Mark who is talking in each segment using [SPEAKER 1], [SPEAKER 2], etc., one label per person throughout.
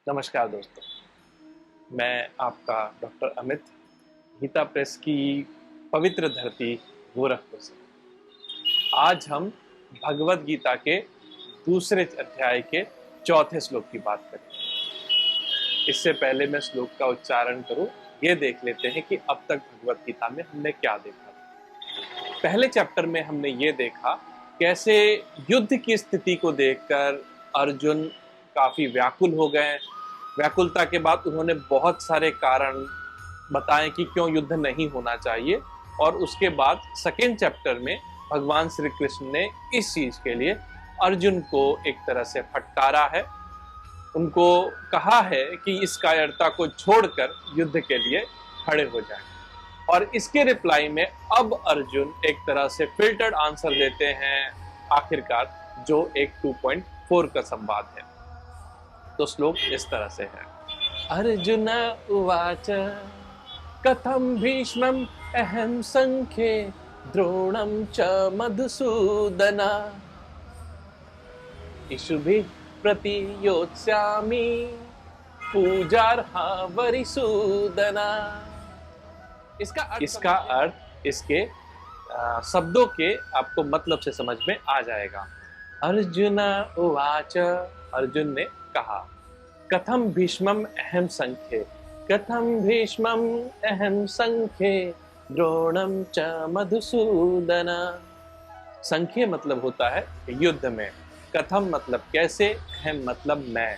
[SPEAKER 1] नमस्कार दोस्तों, मैं आपका डॉक्टर अमित, गीता प्रेस की पवित्र धरती गोरखपुर से। आज हम भगवद गीता के दूसरे अध्याय के चौथे श्लोक की बात करेंगे। इससे पहले मैं श्लोक का उच्चारण करूं, ये देख लेते हैं कि अब तक भगवद गीता में हमने क्या देखा। पहले चैप्टर में हमने ये देखा कैसे युद्ध की स्थिति को देखकर अर्जुन काफी व्याकुल हो गए। व्याकुलता के बाद उन्होंने बहुत सारे कारण बताए कि क्यों युद्ध नहीं होना चाहिए, और उसके बाद सेकेंड चैप्टर में भगवान श्री कृष्ण ने इस चीज के लिए अर्जुन को एक तरह से फटकारा है। उनको कहा है कि इस कायरता को छोड़कर युद्ध के लिए खड़े हो जाएं, और इसके रिप्लाई में अब अर्जुन एक तरह से फिल्टर्ड आंसर देते हैं आखिरकार, जो एक 2.4 का संवाद है। तो श्लोक इस तरह से है। अर्जुन उवाच कथम भीष्मं अहं संख्ये द्रोणं च मधुसूदन इषुभिः प्रतियोत्स्यामि पूजार्हा वरिसूदन। इसका अर्थ इसके शब्दों के आपको मतलब से समझ में आ जाएगा। अर्जुन उवाच, अर्जुन ने कहा, कथम भीष्मं अहं संख्ये, कथम भीष्मं अहं संख्ये द्रोणं च मधुसूदन। संख्ये मतलब होता है युद्ध में, कथम मतलब कैसे, अहं मतलब मैं,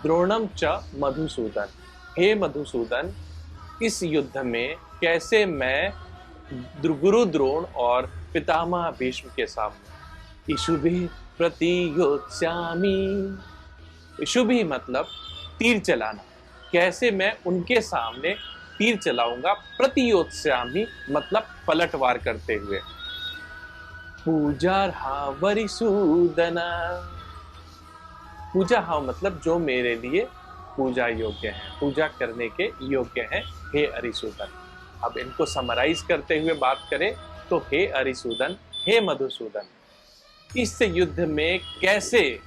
[SPEAKER 1] द्रोणं च मधुसूदन, हे मधुसूदन इस युद्ध में कैसे मैं गुरु द्रोण और पितामह भीष्म के सामने। इषुभिः प्रतियोत्स्यामि, इषुभिः मतलब तीर चलाना, कैसे मैं उनके सामने तीर चलाऊंगा। प्रतियोत्स्यामि मतलब पलटवार करते हुए। पूजार्हा वरिसूदन, पूजा हा मतलब जो मेरे लिए पूजा योग्य है, पूजा करने के योग्य है, हे अरिसूदन। अब इनको समराइज करते हुए बात करें तो हे अरिसूदन, हे मधुसूदन, इस युद्ध में कैसे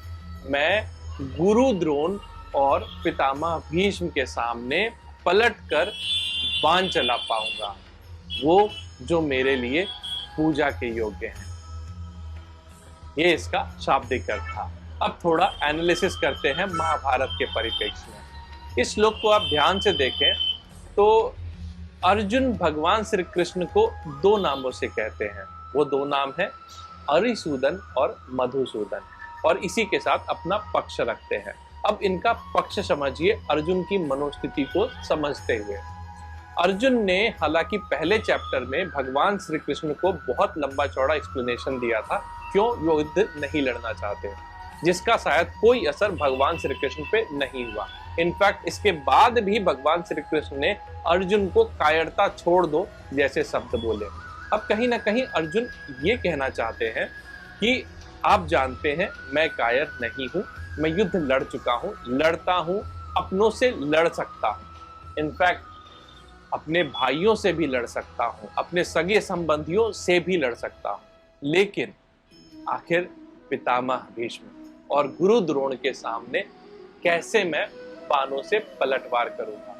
[SPEAKER 1] मैं गुरु द्रोण और पितामह भीष्म के सामने पलटकर बाण चला पाऊंगा, वो जो मेरे लिए पूजा के योग्य हैं। ये इसका शाब्दिक अर्थ था। अब थोड़ा एनालिसिस करते हैं महाभारत के परिप्रेक्ष्य में। इस श्लोक को आप ध्यान से देखें तो अर्जुन भगवान श्री कृष्ण को दो नामों से कहते हैं। वो दो नाम है अरिसूदन और मधुसूदन, और इसी के साथ अपना पक्ष रखते हैं। अब इनका पक्ष समझिए अर्जुन की मनोस्थिति को समझते हुए। अर्जुन ने हालांकि पहले चैप्टर में भगवान श्री कृष्ण को बहुत लंबा चौड़ा एक्सप्लेनेशन दिया था क्यों वो युद्ध नहीं लड़ना चाहते, जिसका शायद कोई असर भगवान श्री कृष्ण पे नहीं हुआ। इनफैक्ट इसके बाद भी भगवान श्री कृष्ण ने अर्जुन को कायरता छोड़ दो जैसे शब्द बोले। अब कहीं ना कहीं अर्जुन ये कहना चाहते हैं कि आप जानते हैं मैं कायर नहीं हूं, मैं युद्ध लड़ चुका हूं, लड़ता हूं, अपनों से लड़ सकता हूं, इनफैक्ट अपने भाइयों से भी लड़ सकता हूं, अपने सगे संबंधियों से भी लड़ सकता हूं, लेकिन आखिर पितामह भीष्म और गुरु द्रोण के सामने कैसे मैं बाणों से पलटवार करूंगा।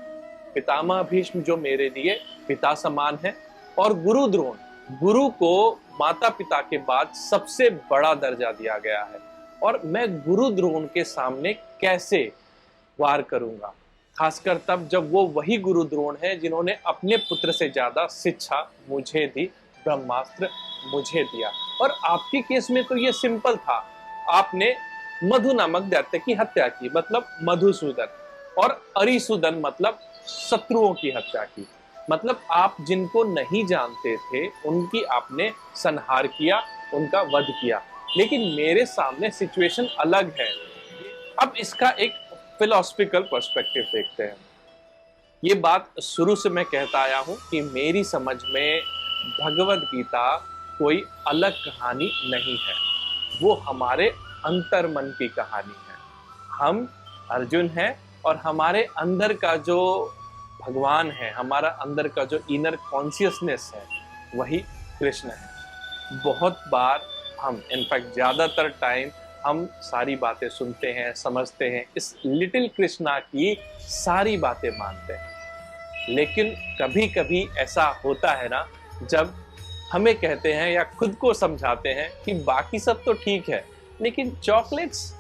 [SPEAKER 1] पितामह भीष्म जो मेरे लिए पिता समान है, और गुरु द्रोण, गुरु को माता पिता के बाद सबसे बड़ा दर्जा दिया गया है, और मैं गुरु द्रोण के सामने कैसे वार करूंगा, खासकर तब जब वो वही गुरु द्रोण है जिन्होंने अपने पुत्र से ज्यादा शिक्षा मुझे दी, ब्रह्मास्त्र मुझे दिया। और आपके केस में तो ये सिंपल था, आपने मधु नामक दैत्य की हत्या की, मतलब मधुसूदन, और अरिसूदन मतलब शत्रुओं की हत्या की, मतलब आप जिनको नहीं जानते थे उनकी आपने संहार किया, उनका वध किया। लेकिन मेरे सामने सिचुएशन अलग है। अब इसका एक फिलोसफिकल पर्सपेक्टिव देखते हैं। ये बात शुरू से मैं कहता आया हूं कि मेरी समझ में भगवद गीता कोई अलग कहानी नहीं है, वो हमारे अंतर्मन की कहानी है। हम अर्जुन हैं और हमारे अंदर का जो भगवान है, हमारा अंदर का जो इनर कॉन्शियसनेस है, वही कृष्ण है। बहुत बार हम, इनफैक्ट ज़्यादातर टाइम हम सारी बातें सुनते हैं, समझते हैं, इस लिटिल कृष्णा की सारी बातें मानते हैं। लेकिन कभी कभी ऐसा होता है ना, जब हमें कहते हैं या खुद को समझाते हैं कि बाकी सब तो ठीक है, लेकिन चॉकलेट्स,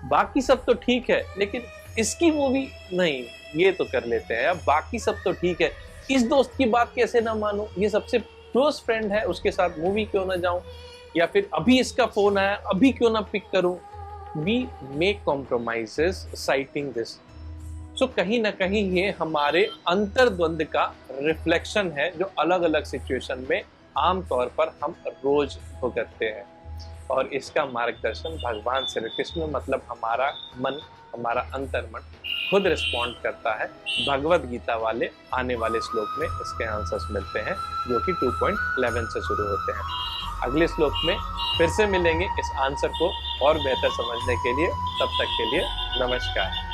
[SPEAKER 1] बाकी सब तो ठीक है, लेकिन इसकी मूवी नहीं, ये तो कर लेते हैं, अब बाकी सब तो ठीक है, इस दोस्त की बात कैसे ना मानूं, ये सबसे क्लोज फ्रेंड है, उसके साथ मूवी क्यों ना जाऊं, या फिर अभी इसका फोन आया, अभी क्यों ना पिक करूं। We make compromises citing this. So कहीं ना कहीं ये हमारे अंतर्द्वंद का रिफ्लेक्शन है, जो अलग अलग सिचुएशन में आमतौर पर हम रोज भुगतते हैं। और इसका मार्गदर्शन भगवान श्री कृष्ण, मतलब हमारा मन, हमारा अंतर्मन खुद रिस्पॉन्ड करता है। भगवत गीता वाले आने वाले श्लोक में इसके आंसर्स मिलते हैं, जो कि 2.11 से शुरू होते हैं। अगले श्लोक में फिर से मिलेंगे इस आंसर को और बेहतर समझने के लिए। तब तक के लिए नमस्कार।